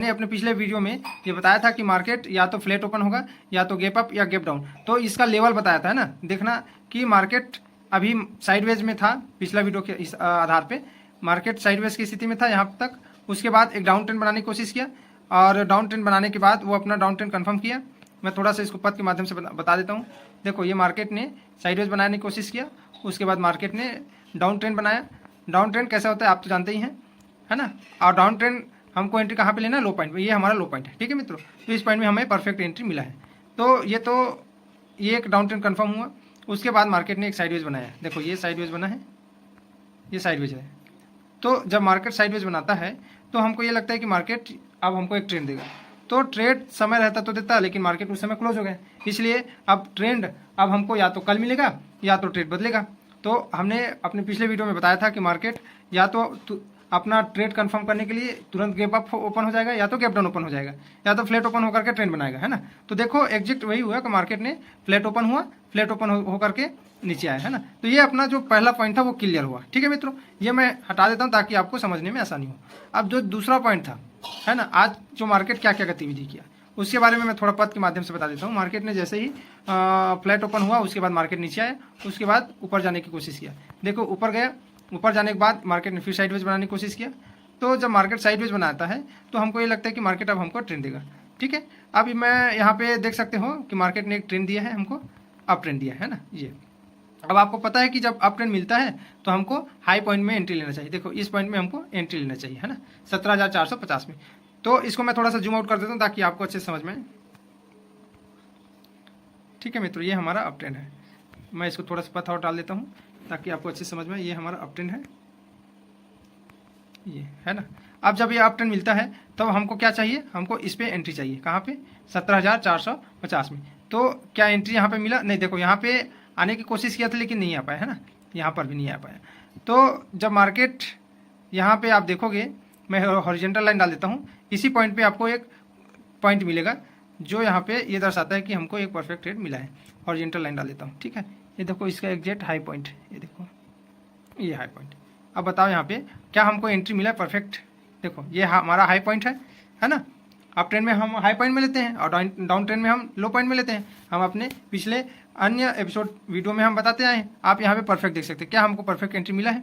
मैंने अपने पिछले वीडियो में ये बताया था कि मार्केट या तो फ्लैट ओपन होगा या तो गैप अप या गैप डाउन, तो इसका लेवल बताया था ना। देखना कि मार्केट अभी साइडवेज में था, पिछला वीडियो के इस आधार पे मार्केट साइडवेज की स्थिति में था यहाँ तक। उसके बाद एक डाउन ट्रेंड बनाने की कोशिश किया और डाउन ट्रेंड बनाने के बाद वो अपना डाउन ट्रेंड कन्फर्म किया। मैं थोड़ा सा इसको पथ के माध्यम से बता देता हूँ। देखो ये मार्केट ने साइडवेज बनाने की कोशिश किया, उसके बाद मार्केट ने डाउन ट्रेंड बनाया। डाउन ट्रेंड कैसा होता है आप तो जानते ही हैं, है ना। और डाउन ट्रेंड हमको एंट्री कहाँ पे लेना है, लो पॉइंट पे। ये हमारा लो पॉइंट है, ठीक है मित्रों। तो इस पॉइंट में हमें परफेक्ट एंट्री मिला है। तो ये एक डाउन ट्रेंड कन्फर्म हुआ। उसके बाद मार्केट ने एक साइडवेज बनाया। देखो ये साइडवेज बना है, ये साइडवेज है। तो जब मार्केट साइडवेज बनाता है तो हमको ये लगता है कि मार्केट अब हमको एक ट्रेंड देगा। तो ट्रेड समय रहता तो देता, लेकिन मार्केट उस समय क्लोज हो गया, इसलिए अब ट्रेंड अब हमको या तो कल मिलेगा या तो ट्रेड बदलेगा। तो हमने अपने पिछले वीडियो में बताया था कि मार्केट या तो अपना ट्रेड कंफर्म करने के लिए तुरंत गैप अप ओपन हो जाएगा, या तो गैप डाउन ओपन हो जाएगा, या तो फ्लैट ओपन होकर के ट्रेंड बनाएगा, है ना। तो देखो एग्जैक्ट वही हुआ कि मार्केट ने फ्लैट ओपन हुआ, फ्लैट ओपन होकर के नीचे आया, है ना। तो ये अपना जो पहला पॉइंट था वो क्लियर हुआ, ठीक है मित्रों। ये मैं हटा देता हूँ ताकि आपको समझने में आसानी हो। अब जो दूसरा पॉइंट था, है ना, आज जो मार्केट क्या क्या गतिविधि किया उसके बारे में मैं थोड़ा पद के माध्यम से बता देता हूँ। मार्केट ने जैसे ही फ्लैट ओपन हुआ उसके बाद मार्केट नीचे आया, उसके बाद ऊपर जाने की कोशिश किया। देखो ऊपर गया, ऊपर जाने के बाद मार्केट ने फिर साइडवेज बनाने की कोशिश किया। तो जब मार्केट साइडवेज बनाता है तो हमको ये लगता है कि मार्केट अब हमको ट्रेंड देगा, ठीक है। अब मैं यहाँ पे देख सकते हो कि मार्केट ने एक ट्रेंड दिया है हमको, अप ट्रेंड दिया है ना ये। अब आपको पता है कि जब अप ट्रेंड मिलता है तो हमको हाई पॉइंट में एंट्री लेना चाहिए। देखो इस पॉइंट में हमको एंट्री लेना चाहिए, है ना, 17,450 में। तो इसको मैं थोड़ा सा जूम आउट कर देता हूँ ताकि आपको अच्छे से समझ में आए, ठीक है मित्रों। ये हमारा अप ट्रेंड है। मैं इसको थोड़ा सा पथ और डाल देता हूँ ताकि आपको अच्छे से समझ में आए। ये हमारा अप ट्रेंड है, ये है ना। अब जब ये अप ट्रेंड मिलता है तो हमको क्या चाहिए, हमको इस पे एंट्री चाहिए। कहाँ पे, 17,450 में। तो क्या एंट्री यहाँ पे मिला? नहीं। देखो यहाँ पे आने की कोशिश किया था लेकिन नहीं आ पाया, है ना, यहाँ पर भी नहीं आ पाया। तो जब मार्केट यहाँ पे आप देखोगे, मैं हॉरिजॉन्टल लाइन डाल देता हूँ, इसी पॉइंट पे आपको एक पॉइंट मिलेगा जो यहाँ पे ये दर्शाता है कि हमको एक परफेक्ट ट्रेड मिला है। हॉरिजॉन्टल लाइन डाल देता हूँ, ठीक है। ये देखो इसका एग्जैक्ट हाई पॉइंट, ये देखो ये हाई पॉइंट। अब बताओ यहाँ पे क्या हमको एंट्री मिला परफेक्ट? देखो ये हमारा हाई पॉइंट है ना। अप ट्रेंड में हम हाई पॉइंट में लेते हैं और डाउन ट्रेंड में हम लो पॉइंट में लेते हैं। हम अपने पिछले अन्य एपिसोड वीडियो में हम बताते आए हैं। आप यहाँ पे परफेक्ट देख सकते हैं। क्या हमको परफेक्ट एंट्री मिला है?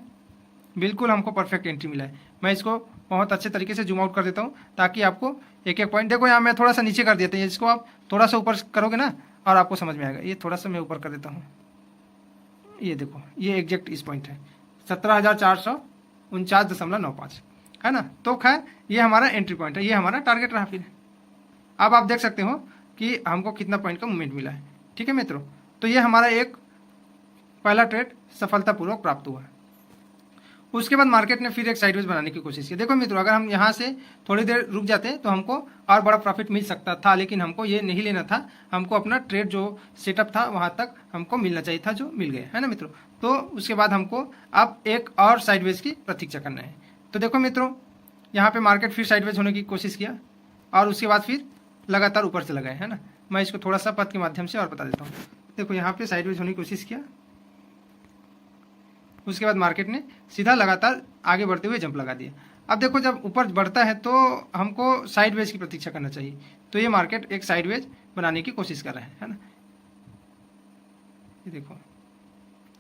बिल्कुल हमको परफेक्ट एंट्री मिला है। मैं इसको बहुत अच्छे तरीके से जूम आउट कर देता हूँ ताकि आपको एक एक पॉइंट, देखो यहाँ मैं थोड़ा सा नीचे कर देते हैं, इसको आप थोड़ा सा ऊपर करोगे ना और आपको समझ में आएगा। ये थोड़ा सा मैं ऊपर कर देता हूँ, ये देखो ये एग्जैक्ट इस पॉइंट है 17,449.95, है ना। तो खैर ये हमारा एंट्री पॉइंट है, ये हमारा टारगेट रहा। फिर अब आप देख सकते हो कि हमको कितना पॉइंट का मूवमेंट मिला है, ठीक है मित्रों। तो ये हमारा एक पहला ट्रेड सफलतापूर्वक प्राप्त हुआ है। उसके बाद मार्केट ने फिर एक साइडवेज बनाने की कोशिश की। देखो मित्रों अगर हम यहाँ से थोड़ी देर रुक जाते तो हमको और बड़ा प्रॉफिट मिल सकता था, लेकिन हमको ये नहीं लेना था। हमको अपना ट्रेड जो सेटअप था वहाँ तक हमको मिलना चाहिए था, जो मिल गया, है ना मित्रों। तो उसके बाद हमको अब एक और साइडवेज की प्रतीक्षा करना है। तो देखो मित्रों यहाँ पे मार्केट फिर साइडवेज होने की कोशिश किया और उसके बाद फिर लगातार ऊपर चला गया, है ना। मैं इसको थोड़ा सा पथ के माध्यम से और बता देता हूँ। देखो यहाँ पे साइडवेज होने की कोशिश किया, उसके बाद मार्केट ने सीधा लगातार आगे बढ़ते हुए जंप लगा दिया। अब देखो जब ऊपर बढ़ता है तो हमको साइडवेज की प्रतीक्षा करना चाहिए। तो ये मार्केट एक साइडवेज बनाने की कोशिश कर रहा है ना। ये देखो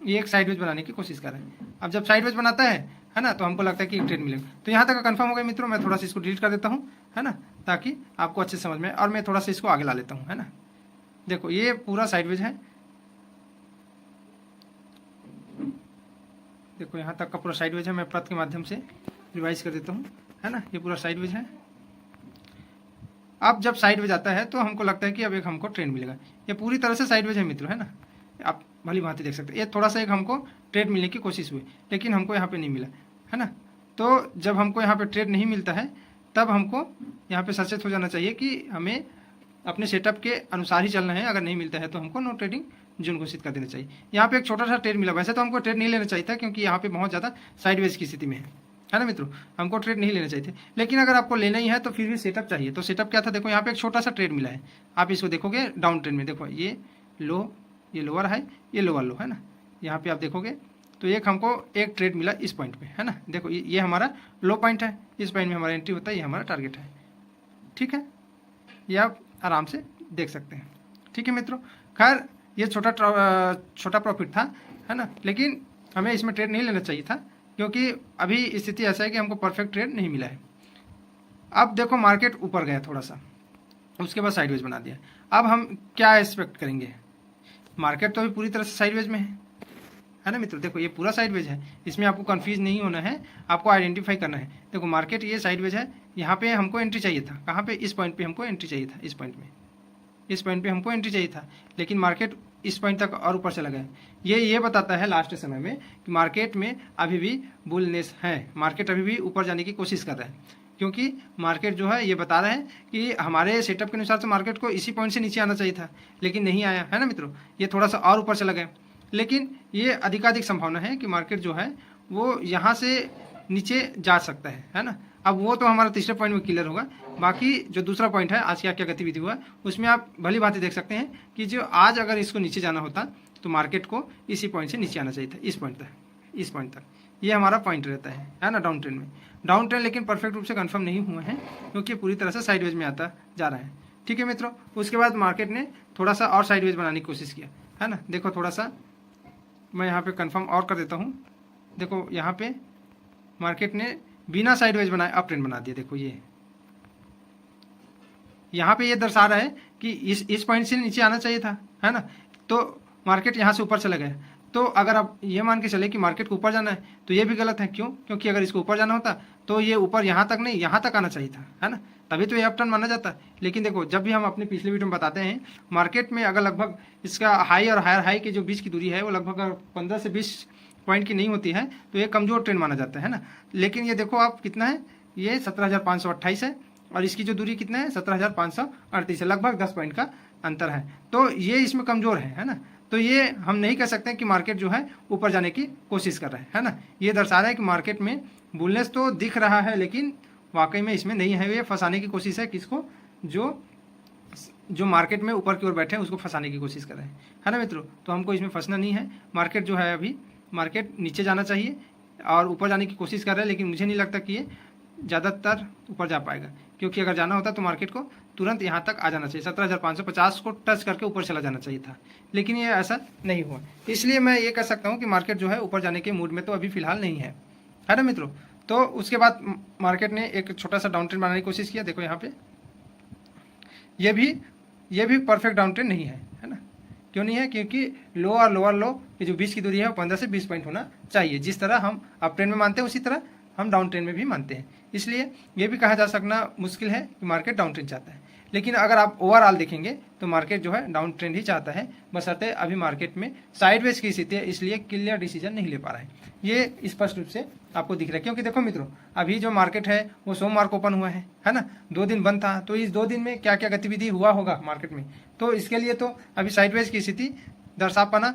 ये एक साइडवेज बनाने की कोशिश कर रहा है। अब जब साइडवेज बनाता है ना, तो हमको लगता है कि एक ट्रेड मिलेगा। तो यहाँ तक कंफर्म हो गया मित्रों। मैं थोड़ा सा इसको डिलीट कर देता हूँ, है ना, ताकि आपको अच्छे समझ में। और मैं थोड़ा सा इसको आगे ला लेता हूँ, है ना। देखो ये पूरा साइडवेज है, देखो यहाँ तक का पूरा साइडवेज है। मैं पथ के माध्यम से रिवाइज कर देता हूँ, है ना। ये पूरा साइडवेज है। अब जब साइडवेज आता है तो हमको लगता है कि अब एक हमको ट्रेंड मिलेगा। ये पूरी तरह से साइडवेज है मित्रों, है ना। आप भली भांति देख सकते हैं। ये थोड़ा सा एक हमको ट्रेड मिलने की कोशिश हुई लेकिन हमको यहाँ पे नहीं मिला, है ना। तो जब हमको यहाँ पे ट्रेड नहीं मिलता है तब हमको यहाँ पे सचेत हो जाना चाहिए कि हमें अपने सेटअप के अनुसार ही चलना है। अगर नहीं मिलता है तो हमको नो ट्रेडिंग जोन घोषित कर देना चाहिए। यहाँ पे एक छोटा सा ट्रेड मिला। वैसे तो हमको ट्रेड नहीं लेना चाहिए था क्योंकि यहाँ पे बहुत ज़्यादा साइडवेज की स्थिति में है ना मित्रों। हमको ट्रेड नहीं लेना चाहिए थे, लेकिन अगर आपको लेना ही है तो फिर भी सेटअप चाहिए। तो सेटअप क्या था? देखो यहाँ पे एक छोटा सा ट्रेड मिला है। आप इसको देखोगे डाउन ट्रेंड में, देखो ये लो, ये लोअर हाई, ये लोअर लो, है ना। यहाँ पे आप देखोगे तो एक हमको एक ट्रेड मिला इस पॉइंट पे, है ना। देखो ये हमारा लो पॉइंट है, इस पॉइंट में हमारा एंट्री होता है, ये हमारा टारगेट है। ठीक है, ये आप आराम से देख सकते हैं। ठीक है मित्रों, खैर ये छोटा प्रॉफिट था, है ना, लेकिन हमें इसमें ट्रेड नहीं लेना चाहिए था, क्योंकि अभी स्थिति ऐसा है कि हमको परफेक्ट ट्रेड नहीं मिला है। अब देखो मार्केट ऊपर गया थोड़ा सा, उसके बाद साइडवेज बना दिया। अब हम क्या एक्सपेक्ट करेंगे, मार्केट तो अभी पूरी तरह से साइडवेज में है ना मित्रों। देखो ये पूरा साइडवेज है, इसमें आपको कंफ्यूज नहीं होना है, आपको आइडेंटिफाई करना है। देखो मार्केट ये साइडवेज है, यहाँ पे हमको एंट्री चाहिए था, कहाँ पे, इस पॉइंट पे हमको एंट्री चाहिए था, इस पॉइंट पे हमको एंट्री चाहिए था, लेकिन मार्केट इस पॉइंट तक और ऊपर चला गया। ये बताता है लास्ट समय में कि मार्केट में अभी भी बुलनेस है, मार्केट अभी भी ऊपर जाने की कोशिश कर रहा है, क्योंकि मार्केट जो है ये बता रहे हैं कि हमारे सेटअप के अनुसार तो मार्केट को इसी पॉइंट से नीचे आना चाहिए था, लेकिन नहीं आया, है ना मित्रों। ये थोड़ा सा और ऊपर चला गया, लेकिन ये अधिकाधिक संभावना है कि मार्केट जो है वो यहाँ से नीचे जा सकता है ना। अब वो तो हमारा तीसरे पॉइंट में क्लियर होगा। बाकी जो दूसरा पॉइंट है, आज क्या क्या गतिविधि हुआ, उसमें आप भली बातें देख सकते हैं कि जो आज अगर इसको नीचे जाना होता तो मार्केट को इसी पॉइंट से नीचे आना चाहिए था, इस पॉइंट तक ये हमारा पॉइंट रहता है ना, डाउन ट्रेंड में। डाउन ट्रेंड लेकिन परफेक्ट रूप से कंफर्म नहीं हुआ है, क्योंकि पूरी तरह से साइडवेज में आता जा रहा है। ठीक है मित्रों, उसके बाद मार्केट ने थोड़ा सा और साइडवेज बनाने की कोशिश किया, है ना। देखो थोड़ा सा मैं यहाँ पे कंफर्म और कर देता हूँ। देखो यहाँ पे मार्केट ने बिना साइडवेज बनाए अप ट्रेंड बना दिया। देखो ये यहाँ पे ये दर्शा रहा है कि इस पॉइंट से नीचे आना चाहिए था, है ना, तो मार्केट यहाँ से ऊपर चला गया। तो अगर आप ये मान के चले कि मार्केट को ऊपर जाना है, तो ये भी गलत है। क्यों? क्योंकि अगर इसको ऊपर जाना होता तो ये ऊपर यहाँ तक नहीं, यहाँ तक आना चाहिए था, है ना, तभी तो ये अप टर्न माना जाता है। लेकिन देखो जब भी हम अपने पिछले वीडियो में बताते हैं, मार्केट में अगर लगभग इसका हाई और हायर हाई के जो बीच की दूरी है वो लगभग 15 से 20 पॉइंट की नहीं होती है, तो ये कमजोर ट्रेंड माना जाता है ना। लेकिन ये देखो आप कितना है, ये 17,528 है, और इसकी जो दूरी कितना है 17,538 है, लगभग 10 पॉइंट का अंतर है। तो ये इसमें कमजोर है ना। तो ये हम नहीं कह सकते कि मार्केट जो है ऊपर जाने की कोशिश कर रहा है ना। ये दर्शा रहा है कि मार्केट में बुलनेस तो दिख रहा है, लेकिन वाकई में इसमें नहीं है। ये फंसाने की कोशिश है किसको, जो मार्केट में ऊपर की ओर बैठे हैं उसको फंसाने की कोशिश कर रहे हैं, है ना मित्रों। तो हमको इसमें फंसना नहीं है। मार्केट जो है अभी मार्केट नीचे जाना चाहिए और ऊपर जाने की कोशिश कर रहा है, लेकिन मुझे नहीं लगता कि ये ज़्यादातर ऊपर जा पाएगा, क्योंकि अगर जाना होता तो मार्केट को तुरंत यहाँ तक आ जाना चाहिए, 17,550 को टच करके ऊपर चला जाना चाहिए था, लेकिन ये ऐसा नहीं हुआ। इसलिए मैं ये कह सकता हूँ कि मार्केट जो है ऊपर जाने के मूड में तो अभी फिलहाल नहीं है ना मित्रों। तो उसके बाद मार्केट ने एक छोटा सा डाउन ट्रेंड बनाने की कोशिश किया। देखो यहाँ पे ये भी परफेक्ट डाउन ट्रेंड नहीं है ना। क्यों नहीं है? क्योंकि लो और लोअर लो की जो बीच की दूरी है वो 15 से 20 पॉइंट होना चाहिए। जिस तरह हम अप ट्रेंड में मानते हैं उसी तरह हम डाउन ट्रेंड में भी मानते हैं। इसलिए ये भी कहा जा सकना मुश्किल है कि मार्केट डाउन ट्रेंड चाहता है। लेकिन अगर आप ओवरऑल देखेंगे तो मार्केट जो है डाउन ट्रेंड ही चाहता है, बशर्ते अभी मार्केट में साइडवेज की स्थिति है, इसलिए क्लियर डिसीजन नहीं ले पा रहा है। ये स्पष्ट रूप से आपको दिख रहा है, क्योंकि देखो मित्रों अभी जो मार्केट है वो सोमवार को ओपन हुआ है ना, 2 दिन बंद था। तो इस 2 दिन में क्या क्या गतिविधि हुआ होगा मार्केट में, तो इसके लिए तो अभी साइडवेज की स्थिति दर्शा पाना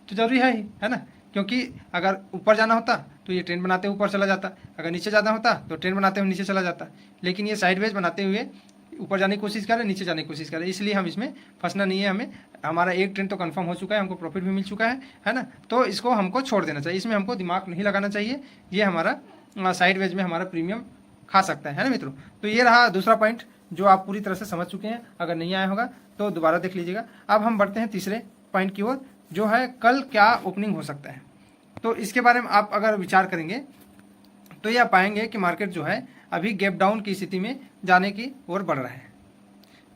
तो जरूरी है ना। क्योंकि अगर ऊपर जाना होता तो ये ट्रेंड बनाते हुए ऊपर चला जाता, अगर नीचे जाना होता तो ट्रेंड बनाते हुए नीचे चला जाता। लेकिन ये साइडवेज बनाते हुए ऊपर जाने की कोशिश कर रहे हैं, नीचे जाने की कोशिश कर रहे हैं, इसलिए हम इसमें फंसना नहीं है। हमें हमारा एक ट्रेंड तो कंफर्म हो चुका है, हमको प्रॉफिट भी मिल चुका है ना। तो इसको हमको छोड़ देना चाहिए, इसमें हमको दिमाग नहीं लगाना चाहिए। ये हमारा साइडवेज में हमारा प्रीमियम खा सकता है ना मित्रों। तो ये रहा दूसरा पॉइंट जो आप पूरी तरह से समझ चुके हैं। अगर नहीं आया होगा तो दोबारा देख लीजिएगा। अब हम बढ़ते हैं तीसरे पॉइंट की ओर, जो है कल क्या ओपनिंग हो सकता है। तो इसके बारे में आप अगर विचार करेंगे तो ये आप पाएंगे कि मार्केट जो है अभी गैप डाउन की स्थिति में जाने की ओर बढ़ रहा है।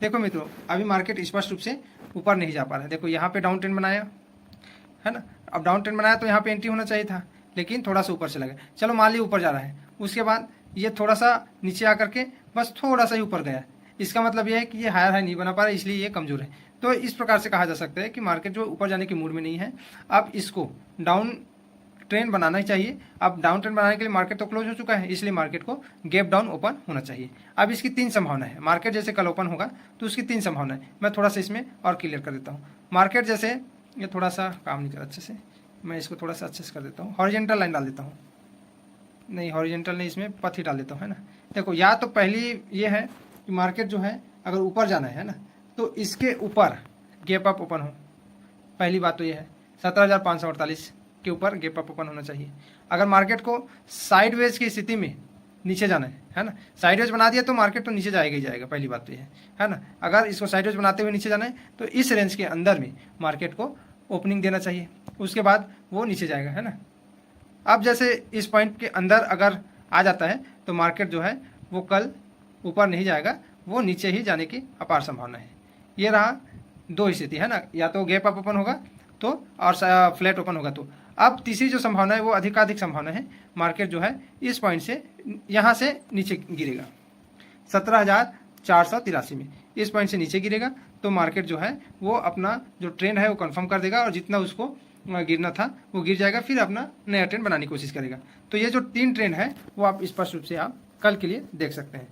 देखो मित्रों अभी मार्केट स्पष्ट रूप से ऊपर नहीं जा पा रहा है। देखो यहाँ पे डाउन ट्रेंड बनाया है ना। अब डाउन ट्रेंड बनाया तो यहाँ पे एंट्री होना चाहिए था, लेकिन थोड़ा सा ऊपर चला गया। चलो मान लीजिए ऊपर जा रहा है, उसके बाद ये थोड़ा सा नीचे आकर के बस थोड़ा सा ही ऊपर गया। इसका मतलब ये है कि ये हायर हाई नहीं बना पा रहा है, इसलिए ये कमजोर है। तो इस प्रकार से कहा जा सकता है कि मार्केट जो ऊपर जाने के मूड में नहीं है, अब इसको डाउन ट्रेंड बनाना ही चाहिए। अब डाउन ट्रेंड बनाने के लिए मार्केट तो क्लोज हो चुका है, इसलिए मार्केट को गैप डाउन ओपन होना चाहिए। अब इसकी 3 संभावना है। मार्केट जैसे कल ओपन होगा तो उसकी 3 संभावना है। मैं थोड़ा सा इसमें और क्लियर कर देता हूँ। मार्केट जैसे ये थोड़ा सा काम नहीं कर अच्छे से, मैं इसको थोड़ा सा अच्छे से कर देता हूँ। हॉरिजॉन्टल लाइन डाल देता हूँ, नहीं हॉरिजॉन्टल नहीं, इसमें पथ ही डाल देता हूँ, है ना। देखो या तो पहली ये है कि मार्केट जो है अगर ऊपर जाना है ना, तो इसके ऊपर गैप अप ओपन हो। पहली बात तो ये है 17,548 के ऊपर गैप अप ओपन होना चाहिए। अगर मार्केट को साइडवेज की स्थिति में नीचे जाना है ना। साइडवेज बना दिया तो मार्केट तो नीचे जाएगा ही जाएगा, पहली बात तो ये है ना। अगर इसको साइडवेज बनाते हुए नीचे जाना है तो इस रेंज के अंदर में मार्केट को ओपनिंग देना चाहिए, उसके बाद वो नीचे जाएगा, है ना। अब जैसे इस पॉइंट के अंदर अगर आ जाता है तो मार्केट जो है वो कल ऊपर नहीं जाएगा, वो नीचे ही जाने की अपार संभावना है। ये रहा दो स्थिति, है ना, या तो गैप अप ओपन होगा तो और फ्लैट ओपन होगा तो। अब तीसरी जो संभावना है वो अधिकाधिक संभावना है, मार्केट जो है इस पॉइंट से यहाँ से नीचे गिरेगा 17,483 में, इस पॉइंट से नीचे गिरेगा तो मार्केट जो है वो अपना जो ट्रेंड है वो कंफर्म कर देगा और जितना उसको गिरना था वो गिर जाएगा, फिर अपना नया ट्रेंड बनाने की कोशिश करेगा। तो ये जो 3 ट्रेंड है वो आप स्पष्ट रूप से आप कल के लिए देख सकते हैं।